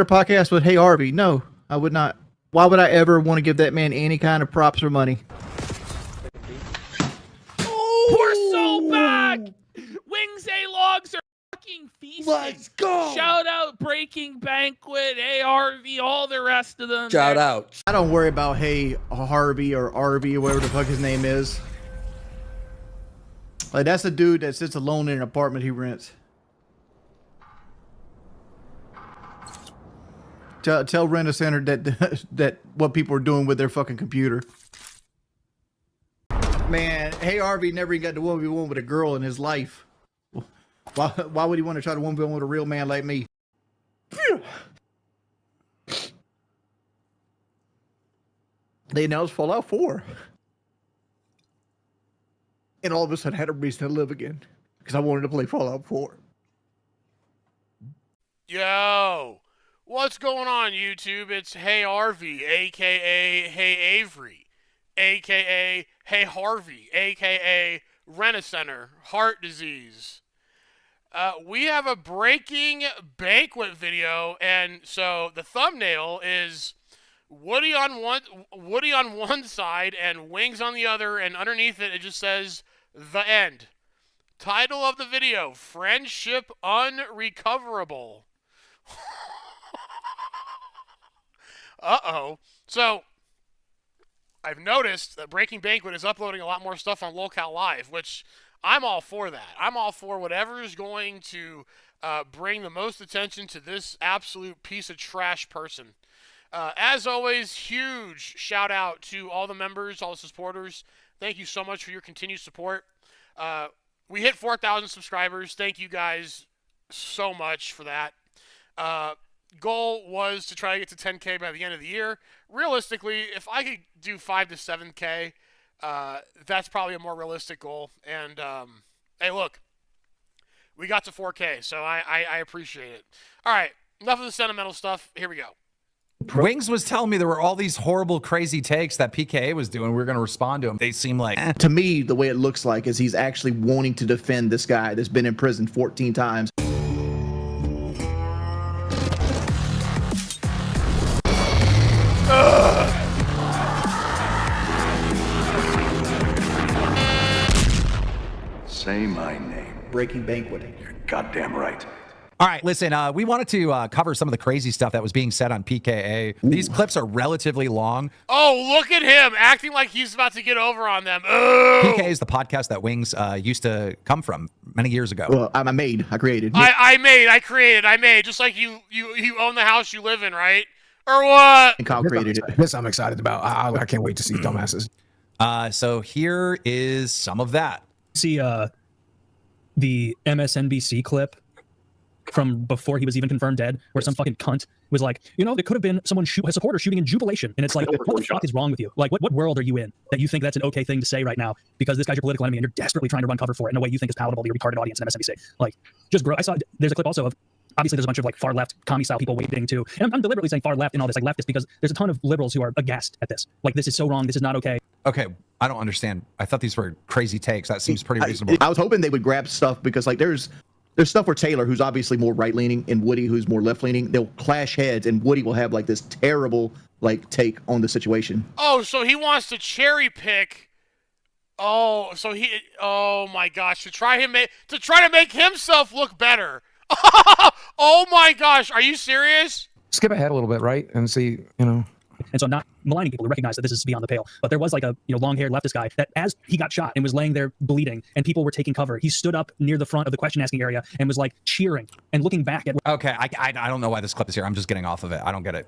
A podcast with Hey Harvey. No, I would not. Why would I ever want to give that man any kind of props or money? We're so back! Wings A logs are fucking feasting. Let's go! Shout out Breaking Banquet, ARV, all the rest of them. Shout out. I don't worry about Hey Harvey or RV or whatever the fuck his name is. Like, that's a dude that sits alone in an apartment he rents. Tell Rent-A-Center that what people are doing with their fucking computer. Man, Hey Harvey never even got to 1v1 with a girl in his life. Why would he want to try to 1v1 with a real man like me? They announced Fallout 4. And all of a sudden I had a reason to live again. Because I wanted to play Fallout 4. Yo, what's going on, YouTube? It's Hey Harvey, a.k.a. Hey Avery, a.k.a. Hey Harvey, a.k.a. Rent-A-Center, heart disease. We have a Breaking Banquet video, and so the thumbnail is Woody on one side and Wings on the other, and underneath it, it just says, The End. Title of the video, Friendship Unrecoverable. Uh-oh. So, I've noticed that Breaking Banquet is uploading a lot more stuff on LoLCow Live, which I'm all for that. I'm all for whatever is going to bring the most attention to this absolute piece of trash person. As always, huge shout out to all the members, all the supporters. Thank you so much for your continued support. We hit 4,000 subscribers. Thank you guys so much for that. Goal was to try to get to 10K by the end of the year. Realistically, if I could do 5 to 7K, that's probably a more realistic goal. And, hey, look, we got to 4K, so I appreciate it. All right, enough of the sentimental stuff. Here we go. Wings was telling me there were all these horrible, crazy takes that PKA was doing. We were going to respond to him. They seem like... To me, the way it looks like is he's actually wanting to defend this guy that's been in prison 14 times. Say my name. Breaking Banquet. You're goddamn right. All right, listen, we wanted to cover some of the crazy stuff that was being said on PKA. Ooh. These clips are relatively long. Oh, look at him acting like he's about to get over on them. Oh. PKA is the podcast that Wings used to come from many years ago. Well, I made. I created. I made. Just like you own the house you live in, right? Or what? And Kyle created it. This I'm excited about. I can't wait to see dumbasses. So here is some of that. See the MSNBC clip from before he was even confirmed dead, where some fucking cunt was like, you know, there could have been someone a supporter shooting in jubilation. And it's like, what the fuck is wrong with you? Like, what world are you in that you think that's an okay thing to say right now because this guy's your political enemy and you're desperately trying to run cover for it in a way you think is palatable to your retarded audience in MSNBC? Like, just grow. I saw, there's a clip also of, obviously there's a bunch of like far left commie style people waiting to, and I'm deliberately saying far left and all this, like leftist, because there's a ton of liberals who are aghast at this. Like, this is so wrong. This is not okay. Okay, I don't understand. I thought these were crazy takes. That seems pretty reasonable. I was hoping they would grab stuff because like there's stuff where Taylor, who's obviously more right-leaning, and Woody, who's more left-leaning, they'll clash heads, and Woody will have like this terrible like take on the situation. Oh, so he wants to cherry pick. Oh, so he. Oh my gosh, to try to make himself look better. Oh my gosh, are you serious? Skip ahead a little bit, right, and see, you know. And so I'm not maligning people who recognize that this is beyond the pale, but there was like a long-haired leftist guy that as he got shot and was laying there bleeding and people were taking cover, he stood up near the front of the question asking area and was like cheering and looking back at. Okay, I don't know why this clip is here. I'm just getting off of it. I don't get it.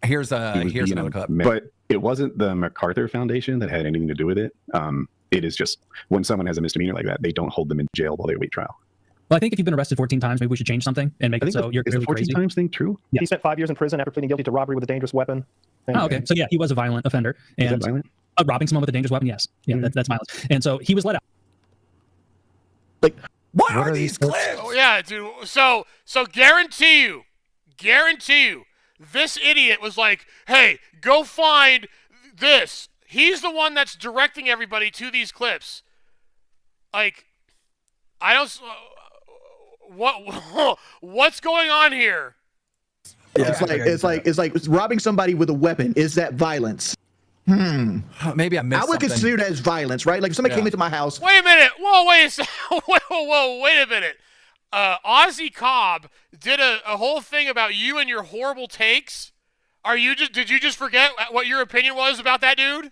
Here's another clip. But it wasn't the MacArthur Foundation that had anything to do with it. It is just when someone has a misdemeanor like that, they don't hold them in jail while they wait trial. Well, I think if you've been arrested 14 times, maybe we should change something and make it so you're clearly crazy. Is the 14 times thing true? Yeah. He spent 5 years in prison after pleading guilty to robbery with a dangerous weapon. Oh, okay. So yeah, he was a violent offender. And is that violent? Robbing someone with a dangerous weapon, yes. Yeah, that's violence. And so he was let out. Like, what are these clips? Oh yeah, dude. So guarantee you, this idiot was like, hey, go find this. He's the one that's directing everybody to these clips. Like, I don't. What's going on here? It's like robbing somebody with a weapon. Is that violence? Maybe I missed I would something. consider that as violence, right? Like if somebody came into my house. Wait a minute. Whoa, wait a second. Wait a minute. Ozzy Cobb did a whole thing about you and your horrible takes. Did you just forget what your opinion was about that dude?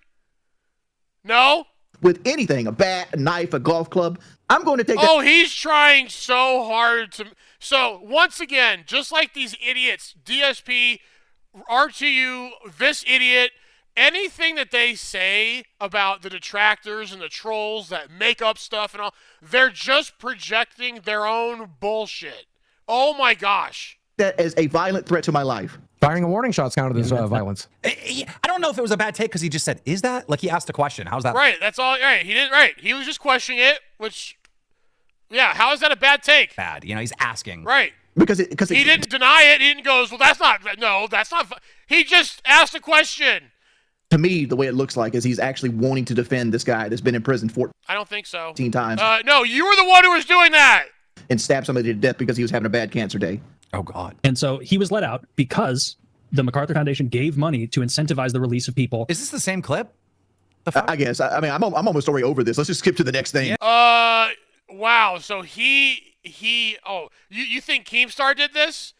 No? With anything, a bat, a knife, a golf club, I'm going to take Oh, he's trying so hard to... So, once again, just like these idiots, DSP, RTU, this idiot, anything that they say about the detractors and the trolls that make up stuff and all, they're just projecting their own bullshit. Oh my gosh. that as a violent threat to my life. Firing a warning shot's counted as violence. I don't know if it was a bad take because he just said, "Is that?" Like he asked a question. How's that? Right. That's all. Right. He didn't. Right. He was just questioning it. Which, yeah. How is that a bad take? Bad. You know, he's asking. Right. Because he didn't deny it. He didn't go, well, that's not. No, that's not. He just asked a question. To me, the way it looks like is he's actually wanting to defend this guy that's been in prison 14 I don't think so. times. No, you were the one who was doing that. And stabbed somebody to death because he was having a bad cancer day. Oh God. And so he was let out because the MacArthur Foundation gave money to incentivize the release of people. Is this the same clip? I guess. I mean, I'm almost already over this. Let's just skip to the next thing. Wow. So oh, you think Keemstar did this?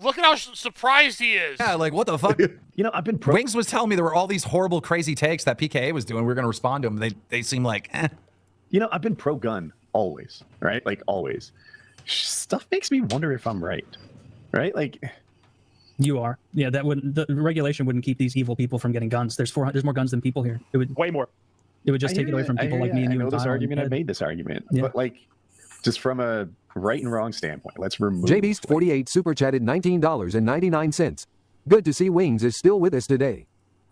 Look at how surprised he is. Yeah, like what the fuck? You know, I've been Wings was telling me there were all these horrible, crazy takes that PKA was doing. We were going to respond to them. They seem like, eh. You know, I've been pro-gun always, right? Like always. Stuff makes me wonder if I'm right, right? Like, You are. Yeah, that wouldn't. The regulation wouldn't keep these evil people from getting guns. There's more guns than people here. It would Way more. It would just take it away from people like me and you. I know and this Kyle argument. and I've Ed. made this argument, Yeah. but like, just from a right and wrong standpoint, let's remove. JBeast48 super chatted $19.99. Good to see Wings is still with us today.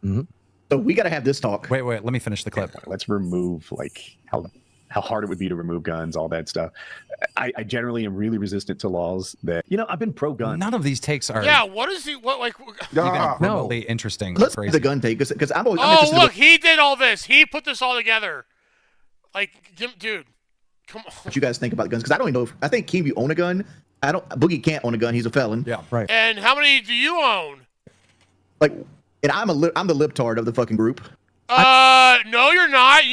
So we got to have this talk. Wait, let me finish the clip. Let's remove like how hard it would be to remove guns, all that stuff. I generally am really resistant to laws that, you know, I've been pro-gun. None of these takes are Yeah. What is he? What like? even remotely interesting. Let's Crazy. the gun take because I'm always. I'm Oh, interested in look, he did all this. He put this all together. Like, dude, come on. what you guys think about guns because I don't even know. I think Keem, you own a gun. I don't. Boogie can't own a gun. He's a felon. Yeah. Right. And how many do you own? Like, and I'm the libtard of the fucking group. No, you're not.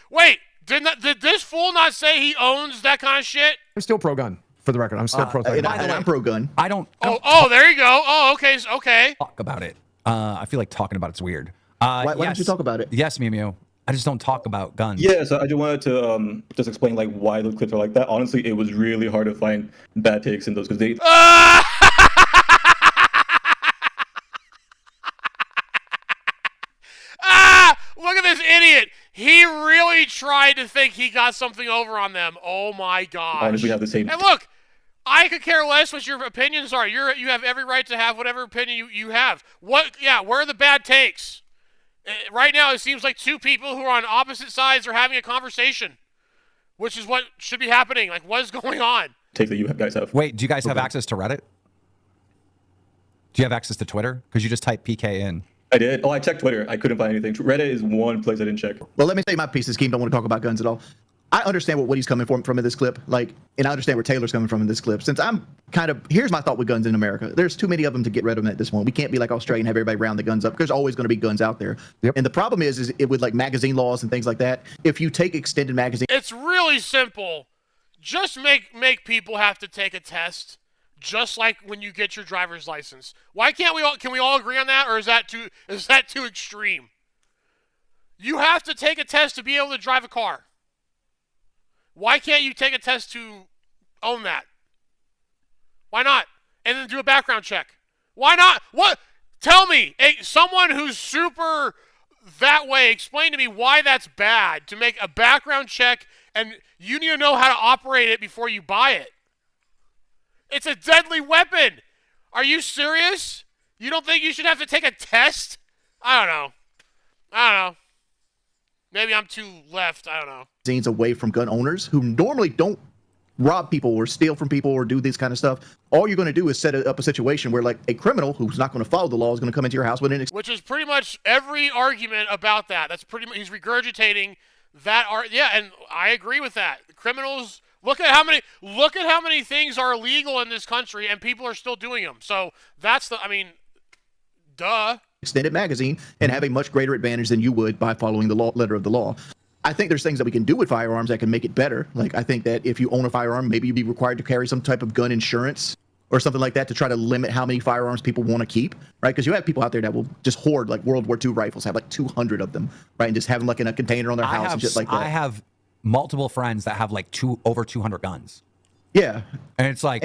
Wait. Did this fool not say he owns that kind of shit? I'm still pro-gun, for the record. I'm still pro-gun. And I'm pro gun. I don't Oh, there you go. Oh, okay, okay. talk about it. I feel like talking about it's weird. Why don't you talk about it? Yes, Mew Mew. I just don't talk about guns. Yeah, so I just wanted to just explain like why those clips are like that. Honestly, it was really hard to find bad takes in those because they. Look at this idiot. He really tried to think he got something over on them. Oh my gosh. Honestly, have the same. And look, I could care less what your opinions are. You have every right to have whatever opinion you have. Where are the bad takes? Right now, it seems like two people who are on opposite sides are having a conversation, which is what should be happening. Like, what is going on? Take that you guys have. Wait, do you guys have access to Reddit? Do you have access to Twitter? Because you just type PK in. I did. Oh, I checked Twitter. I couldn't find anything. Reddit is one place I didn't check. Well, let me say my piece. Keem don't want to talk about guns at all. I understand what Woody's coming from in this clip, like, and I understand where Taylor's coming from in this clip. Since I'm here's my thought with guns in America. There's too many of them to get rid of them at this point. We can't be like Australia and have everybody round the guns up. There's always going to be guns out there. Yep. And the problem is it with like magazine laws and things like that. If you take extended magazine, It's really simple. Just make people have to take a test, just like when you get your driver's license. Why can't we all? Can we all agree on that, or is that too extreme? You have to take a test to be able to drive a car. Why can't you take a test to own that? Why not? And then do a background check. Why not? What? Tell me, someone who's super that way, explain to me why that's bad to make a background check and you need to know how to operate it before you buy it. It's a deadly weapon. Are you serious? You don't think you should have to take a test? I don't know. Maybe I'm too left. I don't know. magazines away from gun owners who normally don't rob people or steal from people or do this kind of stuff. All you're going to do is set up a situation where like a criminal who's not going to follow the law is going to come into your house with an Which is pretty much every argument about that. That's pretty much, he's regurgitating that art. Yeah, and I agree with that. Criminals Look at how many things are illegal in this country, and people are still doing them. So that's I mean, duh. Extended magazine and have a much greater advantage than you would by following the letter of the law. I think there's things that we can do with firearms that can make it better. Like, I think that if you own a firearm, maybe you'd be required to carry some type of gun insurance or something like that to try to limit how many firearms people want to keep, right? Because you have people out there that will just hoard like World War II rifles, have like 200 of them, right? And just have them like in a container on their house and shit like that. I have multiple friends that have like over 200 guns. Yeah. And it's like,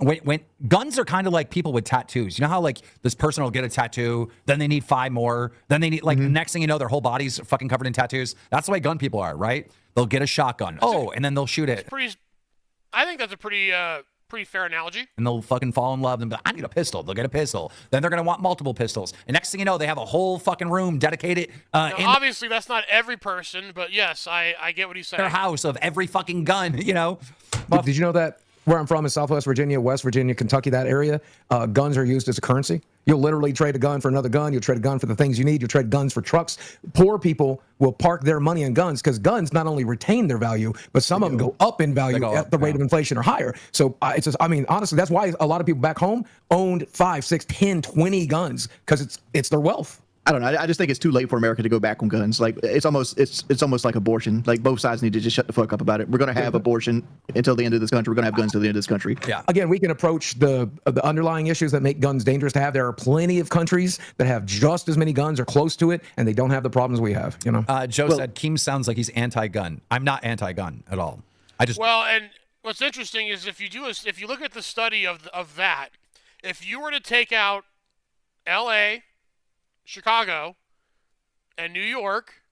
when guns are kind of like people with tattoos. You know how like this person will get a tattoo, then they need 5 more, then they need like the next thing you know, their whole body's fucking covered in tattoos. That's the way gun people are, right? They'll get a shotgun. And then they'll shoot it. I think that's a pretty fair analogy. And they'll fucking fall in love and be like, I need a pistol. They'll get a pistol. Then they're gonna want multiple pistols. And next thing you know, they have a whole fucking room dedicated. Now, obviously, that's not every person, but yes, I get what he's saying. Their house of every fucking gun, you know. Did you know that where I'm from in Southwest Virginia, West Virginia, Kentucky, that area, guns are used as a currency? You'll literally trade a gun for another gun. You'll trade a gun for the things you need. You'll trade guns for trucks. Poor people will park their money in guns because guns not only retain their value, but some of them go up in value at the rate of inflation or higher. So it's just, I mean, honestly, that's why a lot of people back home owned 5, 6, 10, 20 guns because it's their wealth. I don't know. I just think it's too late for America to go back on guns. Like it's almost like abortion. Like both sides need to just shut the fuck up about it. We're gonna have abortion until the end of this country. We're gonna have guns till the end of this country. Yeah. Again, we can approach the underlying issues that make guns dangerous to have. There are plenty of countries that have just as many guns or close to it, and they don't have the problems we have. You know. Joe said Keem sounds like he's anti-gun. I'm not anti-gun at all. And what's interesting is if you look at the study of that, if you were to take out L.A., Chicago, and New York,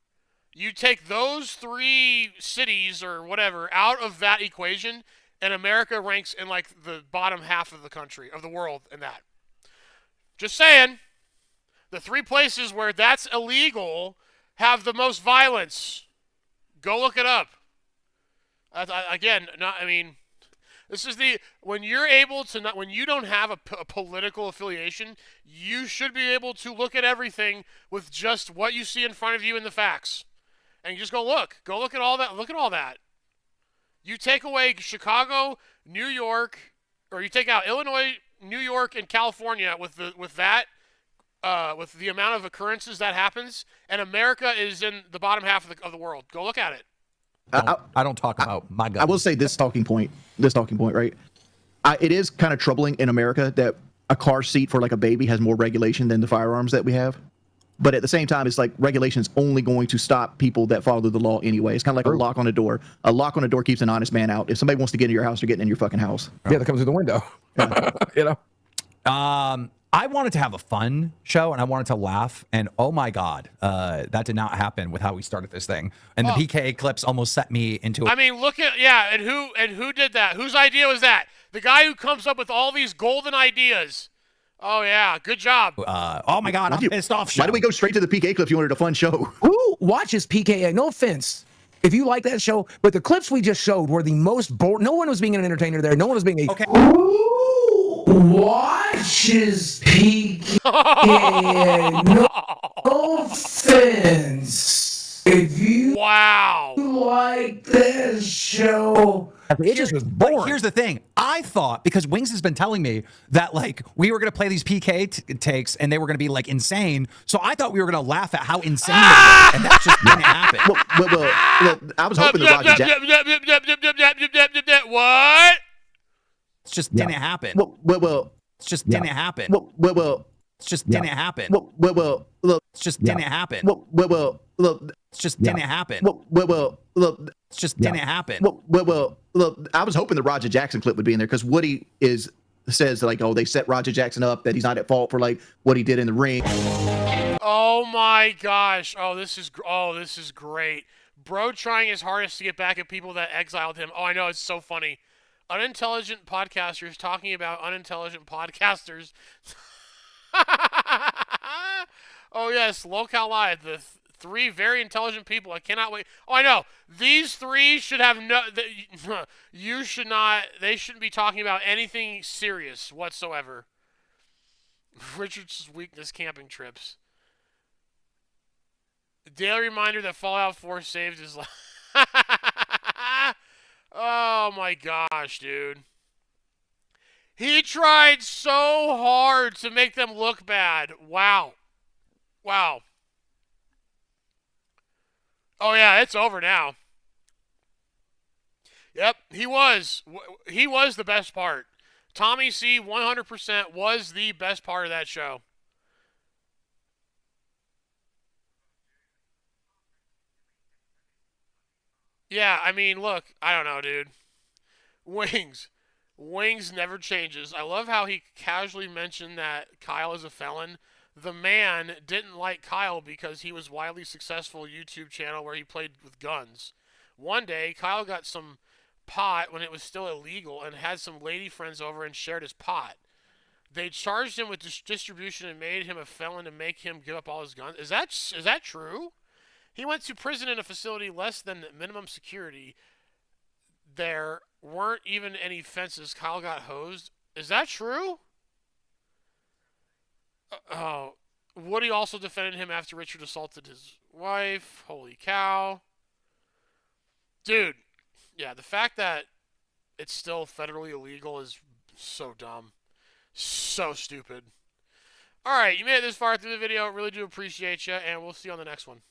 you take those 3 cities or whatever out of that equation, and America ranks in like the bottom half of the country, of the world in that. Just saying, the 3 places where that's illegal have the most violence. Go look it up. This is when you're able to when you don't have a political affiliation, you should be able to look at everything with just what you see in front of you and the facts, and you just go look at all that. Look at all that. You take away Chicago, New York, or you take out Illinois, New York, and California with the amount of occurrences that happens, and America is in the bottom half of the world. Go look at it. I don't talk about my guns. I will say this talking point, right? It is kind of troubling in America that a car seat for like a baby has more regulation than the firearms that we have. But at the same time, it's like regulation is only going to stop people that follow the law anyway. It's kind of like a lock on a door. A lock on a door keeps an honest man out. If somebody wants to get into your house, they're getting in your fucking house. Yeah, that comes through the window. You know. I wanted to have a fun show and I wanted to laugh, and oh my god, that did not happen with how we started this thing. And the PKA clips almost set me into it. I mean, look at and who did that? Whose idea was that? The guy who comes up with all these golden ideas. Oh yeah, good job. Oh my god, I'm pissed off. Why do we go straight to the PKA clips? You wanted a fun show. Who watches PKA? No offense. If you like that show, but the clips we just showed were the most boring. No one was being an entertainer there. No one was being a. Okay. Watches PKA. No offense. If you like that show, it just was boring. But here's the thing. I thought, because Wings has been telling me that like we were going to play these PK takes and they were going to be like insane. So I thought we were going to laugh at how insane they were. And that just didn't happen. Well, I was hoping that Roger What? It just didn't happen. Well, it just didn't happen. Well, it just didn't happen. Well, look, it just didn't happen. Well, look, it just didn't happen. Well, look, it just didn't happen. Well, look, I was hoping the Roger Jackson clip would be in there because Woody says like, oh, they set Roger Jackson up, that he's not at fault for like what he did in the ring. Oh my gosh! Oh, this is great. Bro trying his hardest to get back at people that exiled him. Oh, I know, it's so funny. Unintelligent podcasters talking about unintelligent podcasters. Oh yes, LoLCow Live, the 3 very intelligent people. I cannot wait. Oh, I know. These 3 should have you should not. They shouldn't be talking about anything serious whatsoever. Richard's weakness: camping trips. Daily reminder that Fallout 4 saved his life. Oh my gosh, dude. He tried so hard to make them look bad. Wow. Wow. Oh yeah, it's over now. Yep, he was. He was the best part. Tommy C 100% was the best part of that show. Yeah, I mean, look, I don't know, dude. Wings. Wings never changes. I love how he casually mentioned that Kyle is a felon. The man didn't like Kyle because he was widely successful YouTube channel where he played with guns. One day, Kyle got some pot when it was still illegal and had some lady friends over and shared his pot. They charged him with distribution and made him a felon to make him give up all his guns. Is that true? He went to prison in a facility less than minimum security. There weren't even any fences. Kyle got hosed. Is that true? Oh, Woody also defended him after Richard assaulted his wife. Holy cow. Dude, yeah, the fact that it's still federally illegal is so dumb. So stupid. All right, you made it this far through the video. Really do appreciate you, and we'll see you on the next one.